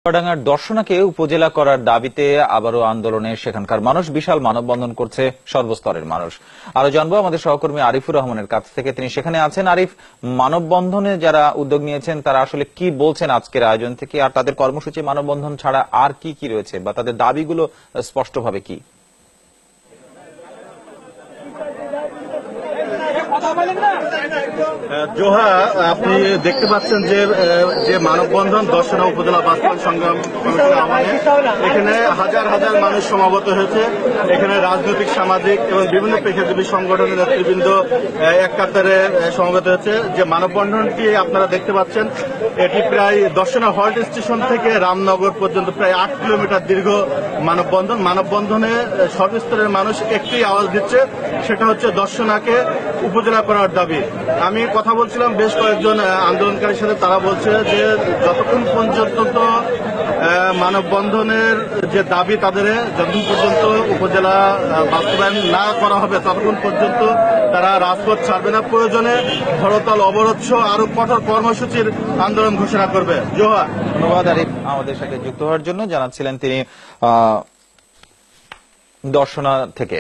চুয়াডাঙ্গার দর্শনাকে উপজেলা করার দাবিতে আবারও আন্দোলনে সেখানকার মানুষ বিশাল মানববন্ধন করছে সর্বস্তরের মানুষ। আরো জানবো আমাদের সহকর্মী আরিফুর রহমানের কাছ থেকে, তিনি সেখানে আছেন। আরিফ, মানববন্ধনে যারা উদ্যোগ নিয়েছেন তারা আসলে কি বলছেন আজকের আয়োজন থেকে, আর তাদের কর্মসূচি মানববন্ধন ছাড়া আর কি কি রয়েছে বা তাদের দাবিগুলো স্পষ্টভাবে কি? জোহা, আপনি দেখতে পাচ্ছেন যে মানববন্ধন দর্শনা উপজেলা বাস্তবায়ন সংগ্রাম কমিটির আহ্বানে এখানে হাজার হাজার মানুষ সমাবেত হয়েছে। এখানে রাজনৈতিক, সামাজিক এবং বিভিন্ন পেশাজীবী সংগঠনের নেতৃবৃন্দ এক কাতারে সমবেত হয়েছে। যে মানববন্ধনটি আপনারা দেখতে পাচ্ছেন, এটি প্রায় দর্শনা হল্ট স্টেশন থেকে রামনগর পর্যন্ত প্রায় 8 কিলোমিটার দীর্ঘ মানববন্ধন। মানববন্ধনে সর্বস্তরের মানুষ একটি আওয়াজ দিচ্ছে, সেটা হচ্ছে দর্শনাকে উপজেলা করার দাবি। আমি কথা বলছিলাম বেশ কয়েকজন আন্দোলনকারীর সাথে, তারা বলছে যে যতক্ষণ পর্যন্ত মানববন্ধনের যে দাবি তাদের, যতক্ষণ পর্যন্ত উপজেলা বাস্তবায়ন না করা হবে ততক্ষণ পর্যন্ত তারা রাজপথ ছাড়বে না। প্রয়োজনে হরতাল, অবরোধ সহ আরো কঠোর কর্মসূচির আন্দোলন ঘোষণা করবে। জোহা, ধন্যবাদ আরিফ আমাদের সাথে যুক্ত হওয়ার জন্য। জানাচ্ছিলেন তিনি দর্শনা থেকে।